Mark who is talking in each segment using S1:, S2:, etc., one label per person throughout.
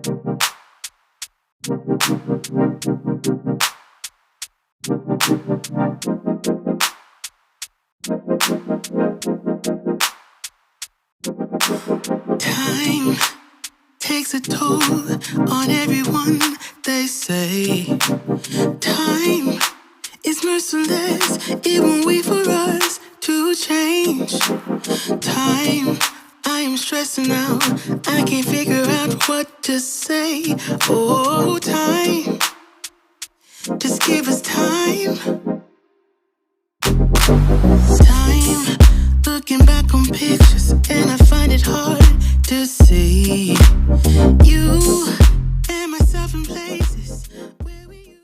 S1: Time takes a toll on everyone, they say. Time is merciless, it won't wait for us to change. Time, I am stressing out, I can't figure out what to say. Oh, time, just give us time. Time, looking back on pictures, and I find it hard to see you and myself in places where we used.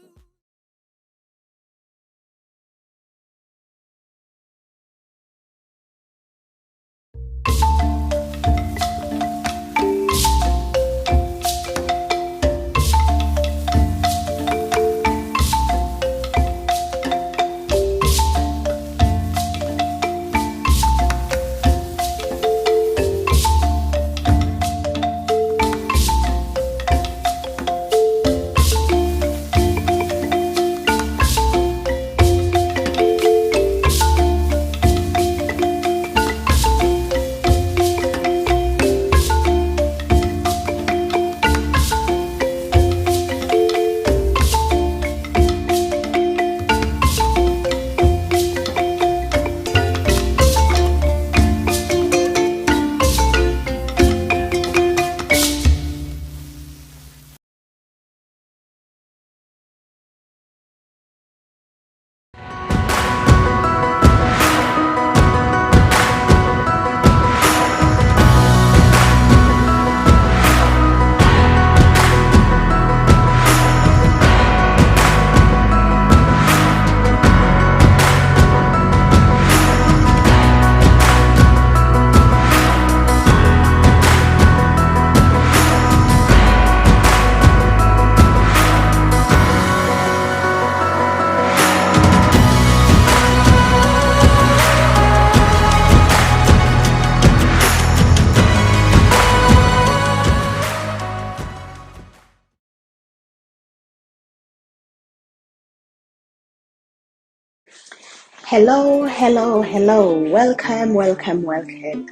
S2: Hello, hello, hello. Welcome, welcome, welcome.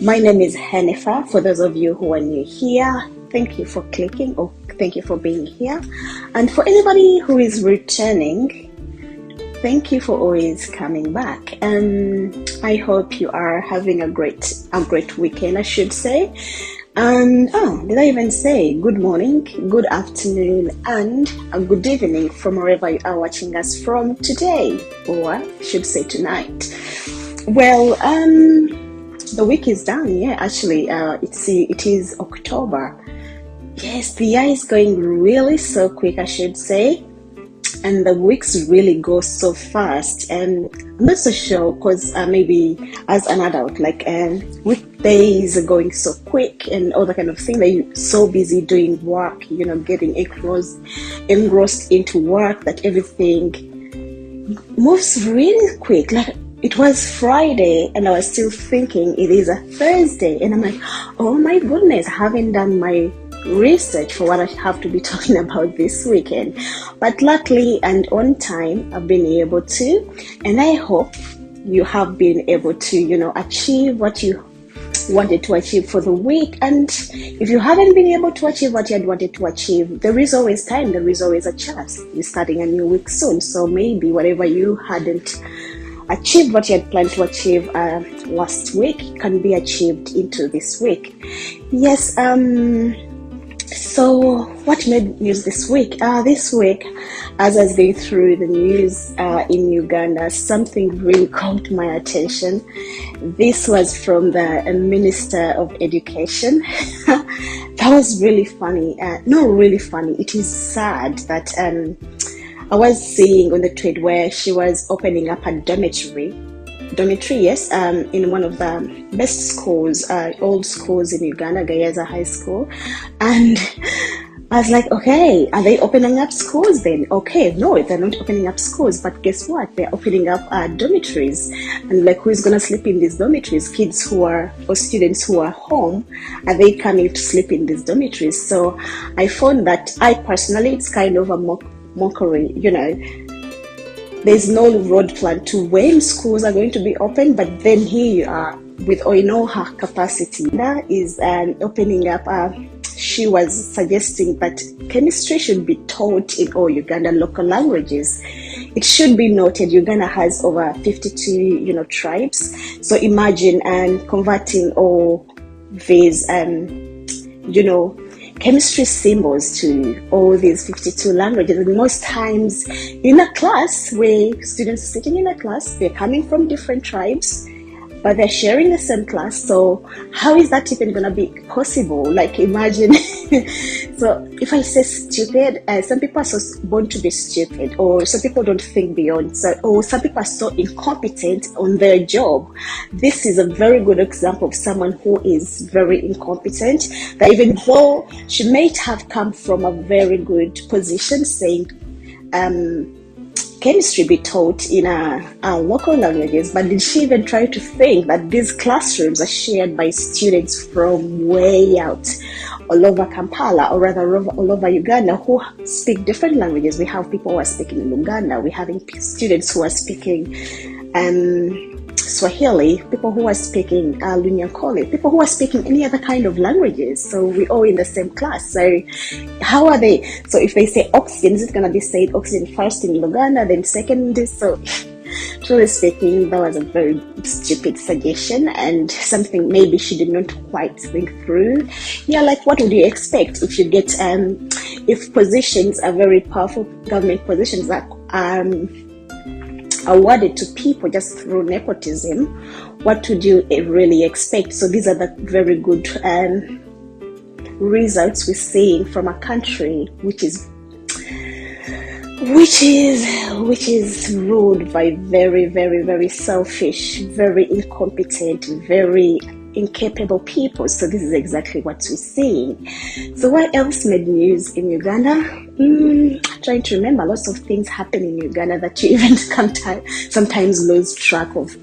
S2: My name is Hanifa. For those of you who are new here, thank you for clicking or thank you for being here. And for anybody who is returning, thank you for always coming back. I hope you are having a great weekend, I should say. And did I even say good morning, good afternoon, and a good evening from wherever you are watching us from today, or I should say tonight. Well, the week is done. Yeah, actually, it is October. Yes, the year is going really so quick, I should say. And the weeks really go so fast, and I'm not so sure because maybe as an adult, like weekdays are going so quick and all that kind of thing, that you're so busy doing work, getting engrossed into work, that everything moves really quick. Like it was Friday and I was still thinking it is a Thursday, and I'm like, oh my goodness, I haven't done my research for what I have to be talking about this weekend. But luckily and on time, I've been able to, and I hope you have been able to, achieve what you wanted to achieve for the week. And if you haven't been able to achieve what you had wanted to achieve, there is always time, there is always a chance. You're starting a new week soon, so maybe whatever you hadn't achieved, what you had planned to achieve last week, can be achieved into this week. Yes. So what made news this week? This week, as I was going through the news in Uganda, something really caught my attention. This was from the Minister of Education. That was really funny. Not really funny. It is sad that I was seeing on the tweet where she was opening up a dormitory, yes, in one of the best schools, old schools in Uganda, Gayaza High School. And I was like, okay, are they opening up schools then? Okay, no, they're not opening up schools, but guess what? They're opening up dormitories. And like, who's going to sleep in these dormitories? Kids who are, or students who are home, are they coming to sleep in these dormitories? So I found that I personally, it's kind of a mockery, there's no road plan to when schools are going to be open, but then here you are with her capacity. That is opening up. She was suggesting that chemistry should be taught in all Uganda local languages. It should be noted Uganda has over 52, tribes. So imagine converting all these, chemistry symbols to all these 52 languages. And most times in a class where students are sitting in a class, they're coming from different tribes, but they're sharing the same class. So how is that even going to be possible? Like, imagine. So if I say stupid, some people are so born to be stupid, or some people don't think beyond, or some people are so incompetent on their job. This is a very good example of someone who is very incompetent, that even though she may have come from a very good position, saying chemistry be taught in our local languages, but did she even try to think that these classrooms are shared by students from way out all over Kampala, or rather all over Uganda, who speak different languages? We have people who are speaking in Luganda, we're having students who are speaking Swahili, people who are speaking Lunyankole, people who are speaking any other kind of languages. So we're all in the same class. So how are they? So if they say oxygen, is it going to be said oxygen first in Luganda, then second in this? So truly speaking, that was a very stupid suggestion, and something maybe she did not quite think through. Yeah, like, what would you expect if you get, if positions are very powerful government positions that awarded to people just through nepotism? What would you really expect? So these are the very good results we're seeing from a country which is ruled by very, very, very selfish, very incompetent, very incapable people. So this is exactly what we're seeing. So what else made news in Uganda? Trying to remember, lots of things happen in Uganda that you even sometimes lose track of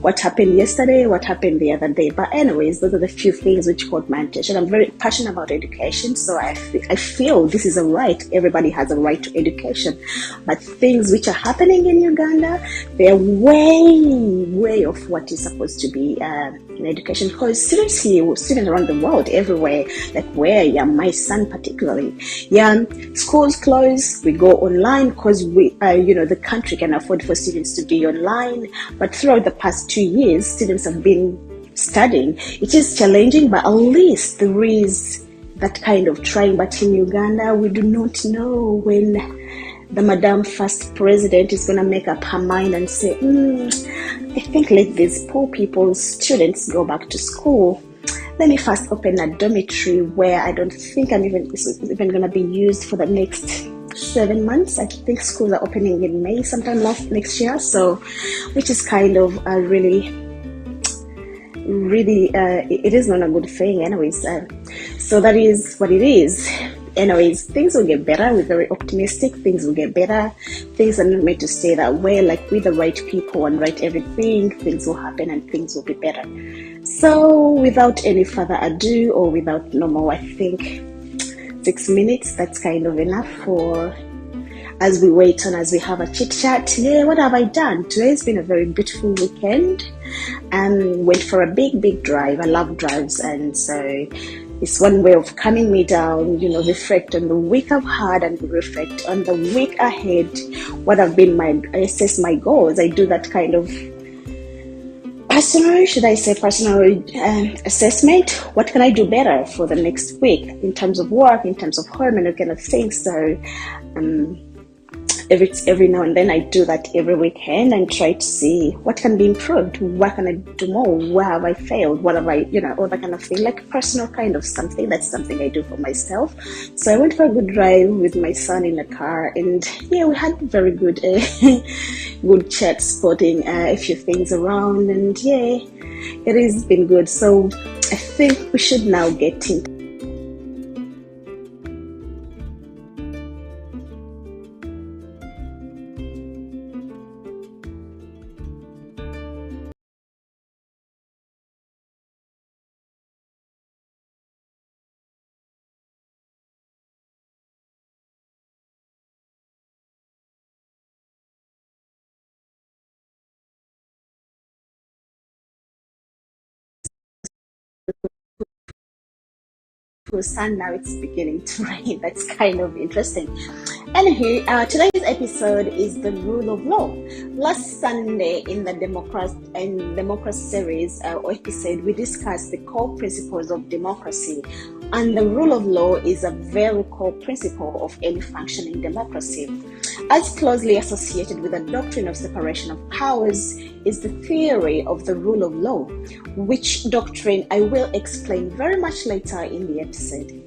S2: what happened yesterday, what happened the other day. But anyways, those are the few things which caught my attention. I'm very passionate about education, so I feel this is a right. Everybody has a right to education. But things which are happening in Uganda, they're way off what is supposed to be in education. Because students around the world, everywhere, like where I am, my son particularly, schools close, we go online because the country can afford for students to be online. But throughout the past 2 years, students have been studying. It is challenging, but at least there is that kind of trying. But in Uganda, we do not know when the Madam First President is going to make up her mind and say, I think let these poor people's students go back to school. Let me first open a dormitory where I don't think it's even going to be used for the next 7 months. I think schools are opening in May, sometime next year. So, which is kind of a really, it is not a good thing anyways. So that is what it is. Anyways, things will get better. We're very optimistic. Things will get better. Things are not meant to stay that way. Like, with the right people and right everything, things will happen and things will be better. So without any further ado, or without no more, I think 6 minutes, that's kind of enough for as we wait on, as we have a chit chat. Yeah, what have I done? Today's been a very beautiful weekend, and went for a big drive. I love drives, and so it's one way of calming me down, reflect on the week I've had and reflect on the week ahead. What have been I assess my goals. I do that kind of personal assessment. What can I do better for the next week in terms of work, in terms of home, and that kind of thing. So every now and then I do that every weekend and try to see what can be improved, what can I do more, where have I failed, what have I, all that kind of thing, like personal kind of something. That's something I do for myself. So I went for a good drive with my son in the car, and yeah, we had very good good chat, spotting a few things around, and yeah, it has been good. So I think we should now get into beautiful sun. Now it's beginning to rain. That's kind of interesting. Anywho, today's episode is the rule of law. Last Sunday in the democracy series or episode, we discussed the core principles of democracy, and the rule of law is a very core principle of any functioning democracy. As closely associated with the doctrine of separation of powers is the theory of the rule of law, which doctrine I will explain very much later in the episode.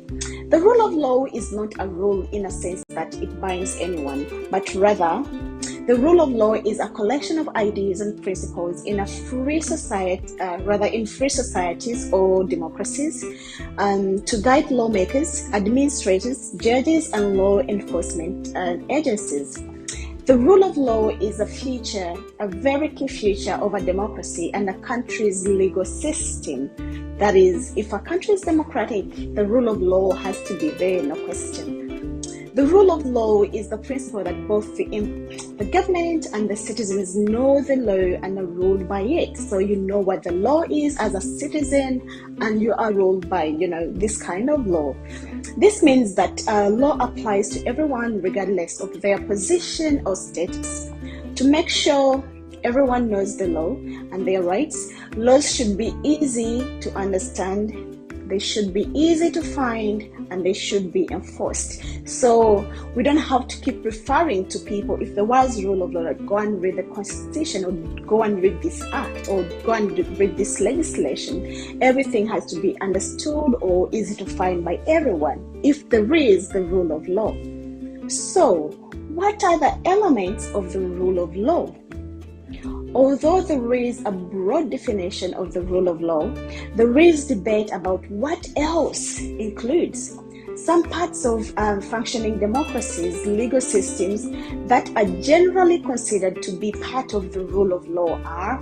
S2: The rule of law is not a rule in a sense that it binds anyone, but rather, the rule of law is a collection of ideas and principles in a free society, in free societies or democracies, to guide lawmakers, administrators, judges, and law enforcement agencies. The rule of law is a feature, a very key feature of a democracy and a country's legal system. That is, if a country is democratic, the rule of law has to be there, no question. The rule of law is the principle that both the government and the citizens know the law and are ruled by it. So you know what the law is as a citizen, and you are ruled by, this kind of law. This means that law applies to everyone regardless of their position or status. To make sure everyone knows the law and their rights, laws should be easy to understand, they should be easy to find, and they should be enforced. So we don't have to keep referring to people. If there was rule of law, like go and read the Constitution, or go and read this act, or go and read this legislation. Everything has to be understood or easy to find by everyone if there is the rule of law. So what are the elements of the rule of law? Although there is a broad definition of the rule of law, there is debate about what else includes. Some parts of functioning democracies, legal systems that are generally considered to be part of the rule of law are,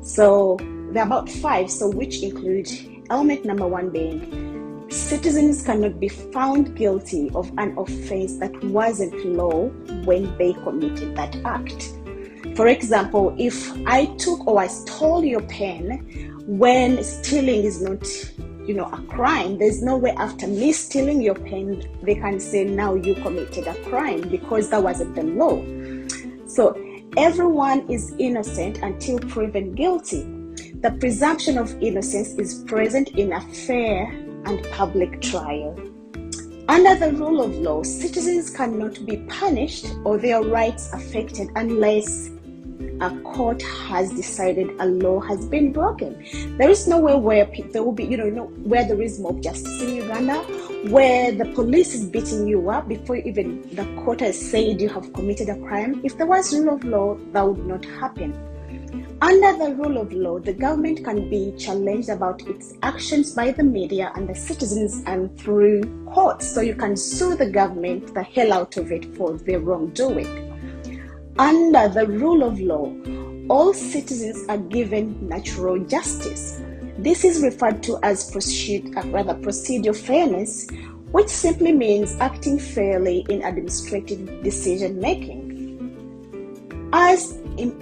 S2: so there are about 5, so which include element number 1 being citizens cannot be found guilty of an offense that wasn't law when they committed that act. For example, if I took or I stole your pen, when stealing is not, a crime, there's no way after me stealing your pen, they can say now you committed a crime because that wasn't the law. So everyone is innocent until proven guilty. The presumption of innocence is present in a fair and public trial. Under the rule of law, citizens cannot be punished or their rights affected unless a court has decided a law has been broken. There is nowhere where there will be, where there is mob justice in Uganda, where the police is beating you up before even the court has said you have committed a crime. If there was rule of law, that would not happen. Under the rule of law, the government can be challenged about its actions by the media and the citizens and through courts. So you can sue the government the hell out of it for their wrongdoing. Under the rule of law, all citizens are given natural justice. This is referred to as procedural fairness, which simply means acting fairly in administrative decision making. As an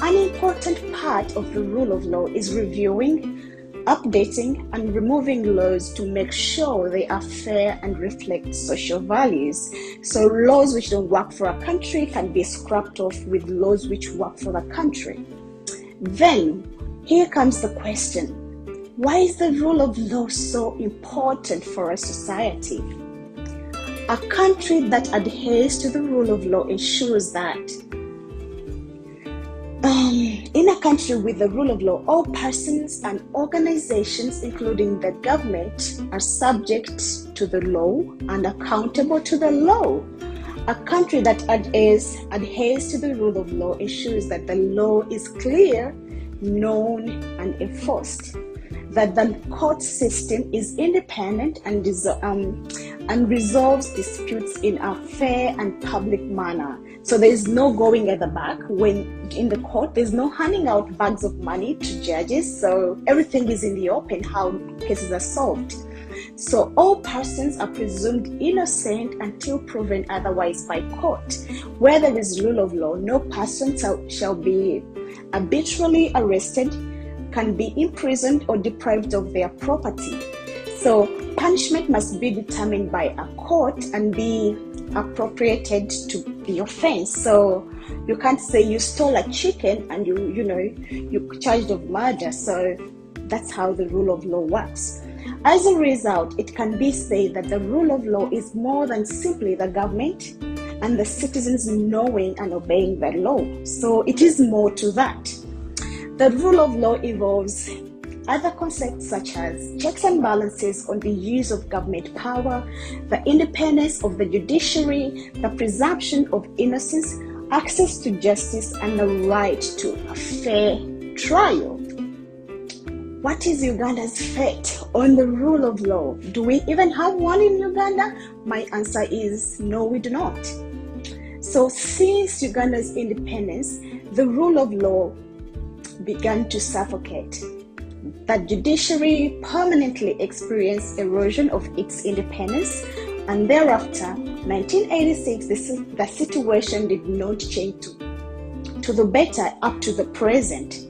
S2: important part of the rule of law is reviewing, updating, and removing laws to make sure they are fair and reflect social values. So laws which don't work for a country can be scrapped off with laws which work for the country. Then, here comes the question. Why is the rule of law so important for a society? A country that adheres to the rule of law ensures that in a country with the rule of law, all persons and organizations, including the government, are subject to the law and accountable to the law. A country that adheres to the rule of law ensures that the law is clear, known, and enforced. That the court system is independent and resolves disputes in a fair and public manner. So there is no going at the back when in the court. There's no handing out bags of money to judges. So everything is in the open, how cases are solved. So all persons are presumed innocent until proven otherwise by court. Where there is rule of law, no person shall be arbitrarily arrested, can be imprisoned or deprived of their property. So punishment must be determined by a court and be appropriated to the offense. So you can't say you stole a chicken and you're charged of murder. So that's how the rule of law works. As a result, it can be said that the rule of law is more than simply the government and the citizens knowing and obeying the law. So it is more to that. The rule of law involves other concepts such as checks and balances on the use of government power, the independence of the judiciary, the presumption of innocence, access to justice, and the right to a fair trial. What is Uganda's fate on the rule of law? Do we even have one in Uganda? My answer is no, we do not. So since Uganda's independence, the rule of law began to suffocate. The judiciary permanently experienced erosion of its independence, and thereafter, 1986, the situation did not change to the better up to the present.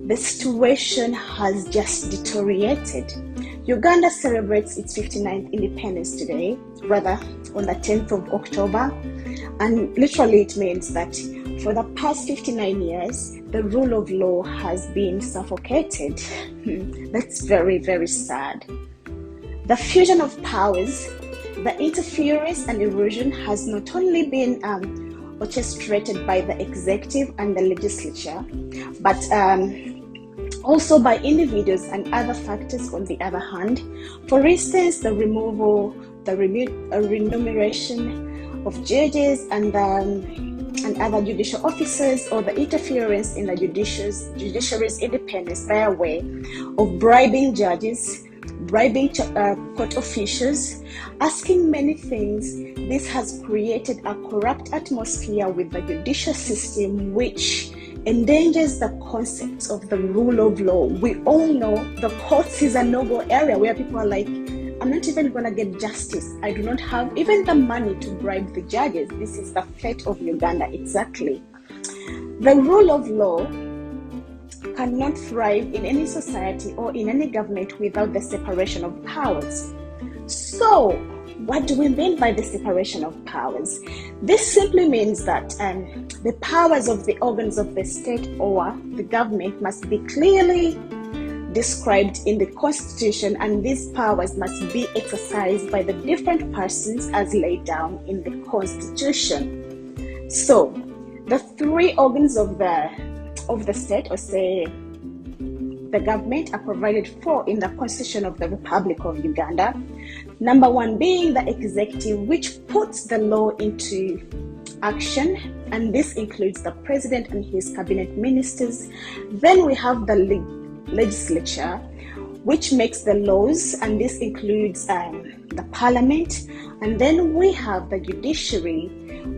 S2: The situation has just deteriorated. Uganda celebrates its 59th independence today, rather on the 10th of October, and literally it means that for the past 59 years, the rule of law has been suffocated. That's very, very sad. The fusion of powers, the interference and erosion has not only been orchestrated by the executive and the legislature, but also by individuals and other factors on the other hand. For instance, the removal, the remuneration of judges and other judicial officers, or the interference in the judiciary's independence by way of bribing judges, bribing court officials, asking many things. This has created a corrupt atmosphere with the judicial system, which endangers the concept of the rule of law. We all know the courts is a no-go area where people are like, I'm not even going to get justice. I do not have even the money to bribe the judges. This is the fate of Uganda, exactly. The rule of law cannot thrive in any society or in any government without the separation of powers. So, what do we mean by the separation of powers? This simply means that the powers of the organs of the state or the government must be clearly described in the Constitution, and these powers must be exercised by the different persons as laid down in the Constitution. So, the three organs of the state, or say the government, are provided for in the Constitution of the Republic of Uganda. Number one being the executive, which puts the law into action, and this includes the president and his cabinet ministers. Then we have the legislature, which makes the laws, and this includes the parliament. And then we have the judiciary,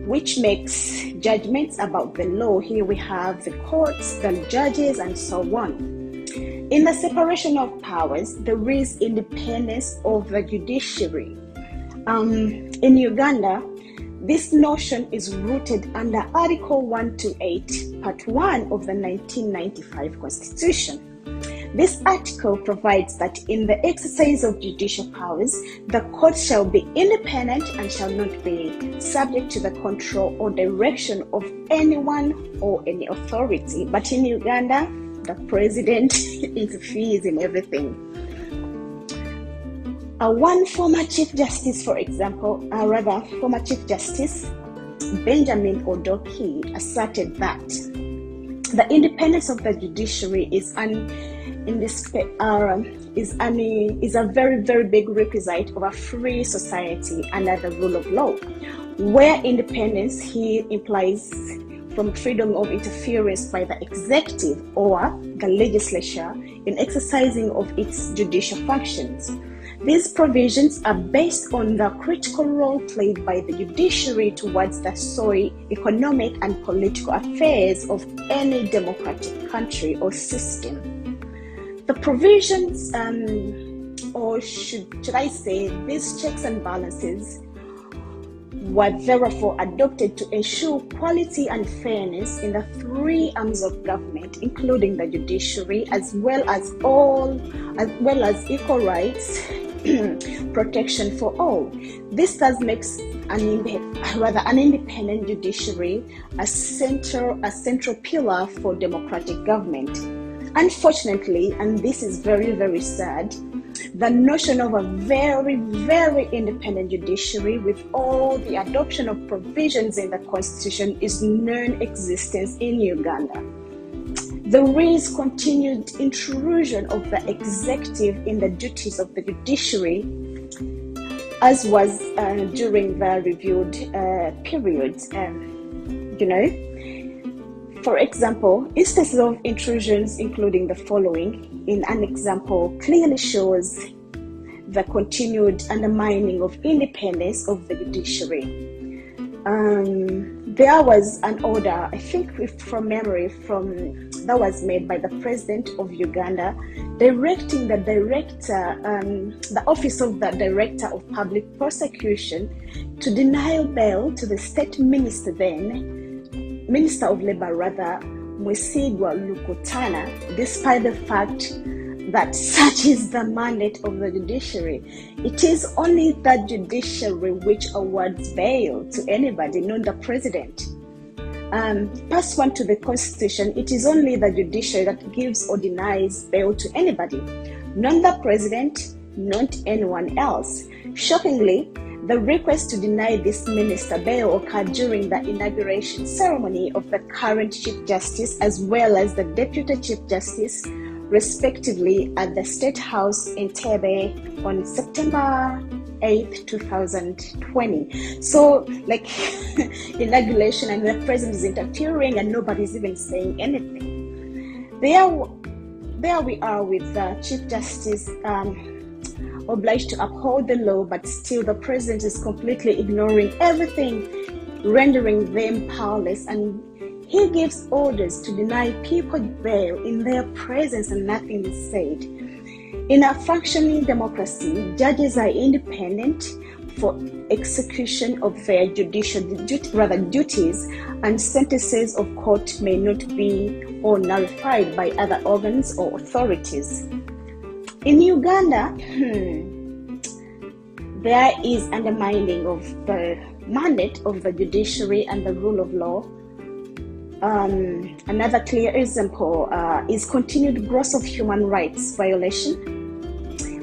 S2: which makes judgments about the law. Here we have the courts, the judges, and so on. In the separation of powers, there is independence of the judiciary. In Uganda, this notion is rooted under Article 128, Part 1 of the 1995 Constitution. This article provides that in the exercise of judicial powers, the court shall be independent and shall not be subject to the control or direction of anyone or any authority. But in Uganda, the president interferes in everything. One former Chief Justice, for example, former Chief Justice Benjamin Odoki asserted that the independence of the judiciary is a very, very big requisite of a free society under the rule of law, where independence here implies from freedom of interference by the executive or the legislature in exercising of its judicial functions. These provisions are based on the critical role played by the judiciary towards the socio-economic and political affairs of any democratic country or system. The provisions, or should I say, these checks and balances were therefore adopted to ensure quality and fairness in the three arms of government, including the judiciary, as well as equal rights protection for all. This does make an independent judiciary a central pillar for democratic government. Unfortunately, and this is very, very sad, the notion of a very, very independent judiciary with all the adoption of provisions in the constitution is non-existent in Uganda. There is continued intrusion of the executive in the duties of the judiciary, as was during the reviewed period. For example, instances of intrusions including the following in an example clearly shows the continued undermining of independence of the judiciary. There was an order, I think from memory, that was made by the President of Uganda, directing the Office of the Director of Public Prosecution to deny bail to the State Minister Minister of Labour, Mwesigwa Lukutana, despite the fact that such is the mandate of the judiciary. It is only the judiciary which awards bail to anybody, not the president. Pursuant to the constitution, it is only the judiciary that gives or denies bail to anybody, not the president, not anyone else. Shockingly, the request to deny this minister bail occurred during the inauguration ceremony of the current Chief Justice as well as the Deputy Chief Justice, respectively, at the State House in Tebe on September 8th, 2020. So, inauguration and the president is interfering and nobody's even saying anything. There we are with the Chief Justice obliged to uphold the law, but still the president is completely ignoring everything, rendering them powerless, and he gives orders to deny people bail in their presence and nothing is said. In a functioning democracy, judges are independent for execution of their judicial duties, and sentences of court may not be or nullified by other organs or authorities. In Uganda, there is undermining of the mandate of the judiciary and the rule of law. Another clear example is continued gross of human rights violation.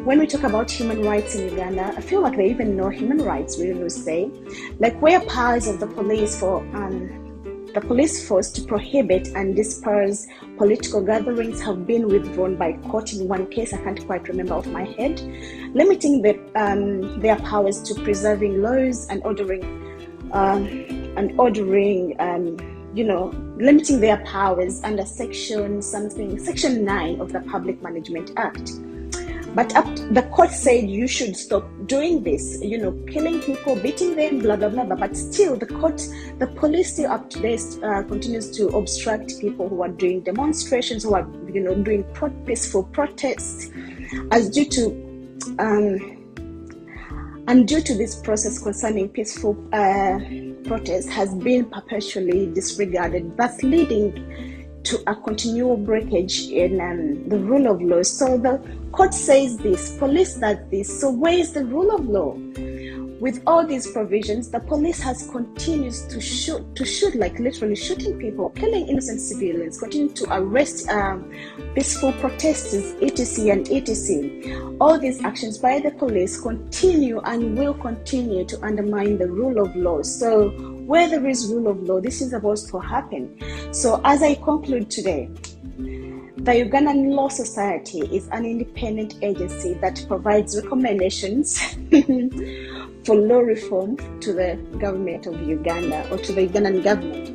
S2: When we talk about human rights in Uganda, I feel like they even know human rights, we will say, like where powers of the police force to prohibit and disperse political gatherings have been withdrawn by court in one case, I can't quite remember off my head, limiting their powers to preserving laws and limiting their powers under Section 9 of the Public Management Act. But the court said you should stop doing this, killing people, beating them, blah, blah, blah. But still, the police still up to date continues to obstruct people who are doing demonstrations, who are, doing peaceful protests. Due to this process concerning peaceful protest has been perpetually disregarded, thus leading to a continual breakage in the rule of law. So the court says this, police does this, so where is the rule of law? With all these provisions, the police has continued to shoot, like literally shooting people, killing innocent civilians, continue to arrest peaceful protesters, etc. and etc. All these actions by the police continue and will continue to undermine the rule of law. So where there is rule of law, this is about to happen. So as I conclude today, the Ugandan Law Society is an independent agency that provides recommendations for law reform to the government of Uganda or to the Ugandan government.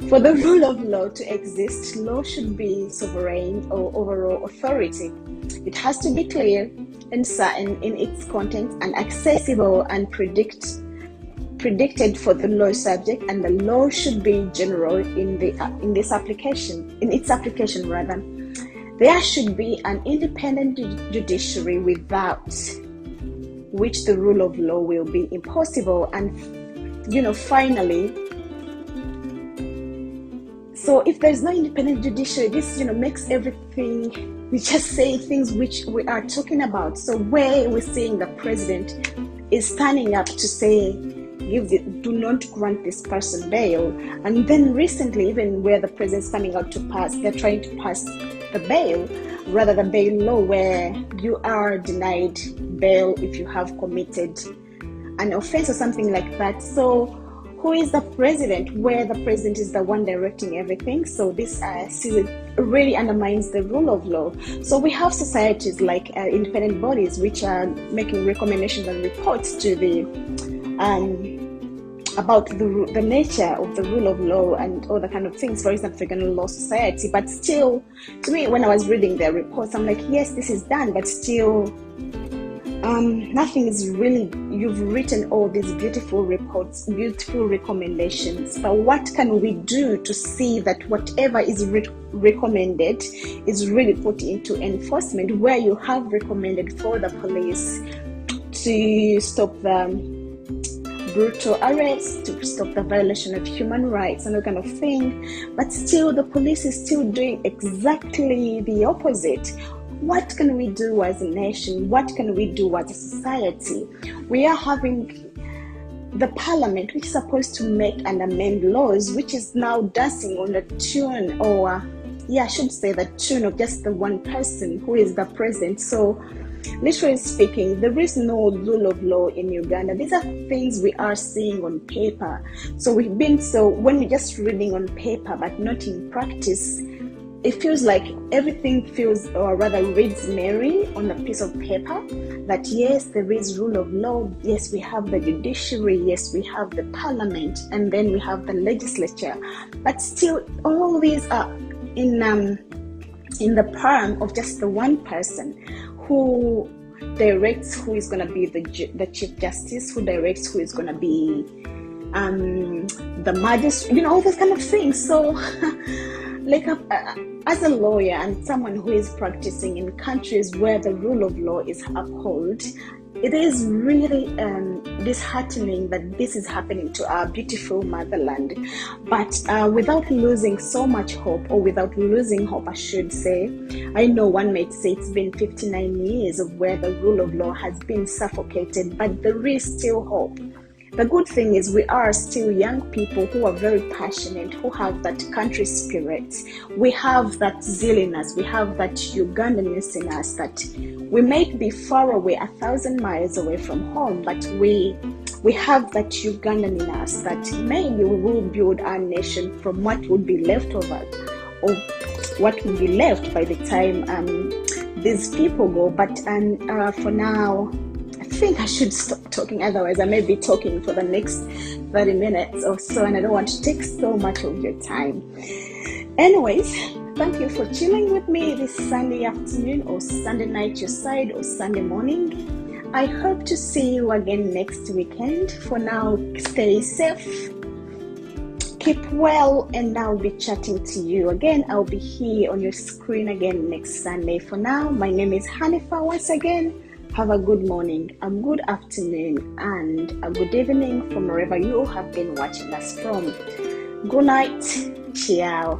S2: For the rule of law to exist, law should be sovereign or overall authority. It has to be clear and certain in its content and accessible and predicted for the law subject, and the law should be general in its application. There should be an independent judiciary without which the rule of law will be impossible. And finally, So if there's no independent judiciary, this makes everything, we just say things which we are talking about. So where we're seeing the president is standing up to say, do not grant this person bail. And then recently, even where the president's coming out to pass, they're trying to pass the bail, rather the bail law, where you are denied bail if you have committed an offense or something like that. So who is the president, where the president is the one directing everything? So this really undermines the rule of law. So we have societies like independent bodies which are making recommendations and reports to the about the nature of the rule of law and all the kind of things. For example, the Law Society. But still, to me, when I was reading their reports, I'm like, yes, this is done, but still nothing is really, you've written all these beautiful reports, beautiful recommendations, but what can we do to see that whatever is recommended is really put into enforcement, where you have recommended for the police to stop the brutal arrests, to stop the violation of human rights and that kind of thing, but still the police is still doing exactly the opposite. What can we do as a nation? What can we do as a society? We are having the parliament, which is supposed to make and amend laws, which is now dancing on the tune, or I should say the tune of just the one person who is the president. So literally speaking, there is no rule of law in Uganda. These are things we are seeing on paper. So when we're just reading on paper but not in practice, it feels like everything feels, or rather reads merry on a piece of paper, that yes, there is rule of law, yes, we have the judiciary, yes, we have the parliament, and then we have the legislature. But still, all these are in the palm of just the one person who directs who is going to be the chief justice, who directs who is going to be the magistrate, all those kind of things. So like as a lawyer and someone who is practicing in countries where the rule of law is upheld, it is really disheartening that this is happening to our beautiful motherland. But without losing so much hope, or without losing hope, I should say, I know one might say it's been 59 years of where the rule of law has been suffocated, but there is still hope. The good thing is we are still young people who are very passionate, who have that country spirit. We have that zeal in us. We have that Ugandanness in us, that we may be far away, 1,000 miles away from home, but we have that Ugandan in us, that maybe we will build our nation from what would be left over, or what will be left by the time these people go. But for now, I think I should stop talking, otherwise I may be talking for the next 30 minutes or so, and I don't want to take so much of your time. Anyways, thank you for chilling with me this Sunday afternoon, or Sunday night your side, or Sunday morning. I hope to see you again next weekend. For now, stay safe, keep well, and I'll be chatting to you again. I'll be here on your screen again next Sunday. For now, my name is Hanifa once again. Have a good morning, a good afternoon, and a good evening from wherever you have been watching us from. Good night. Ciao.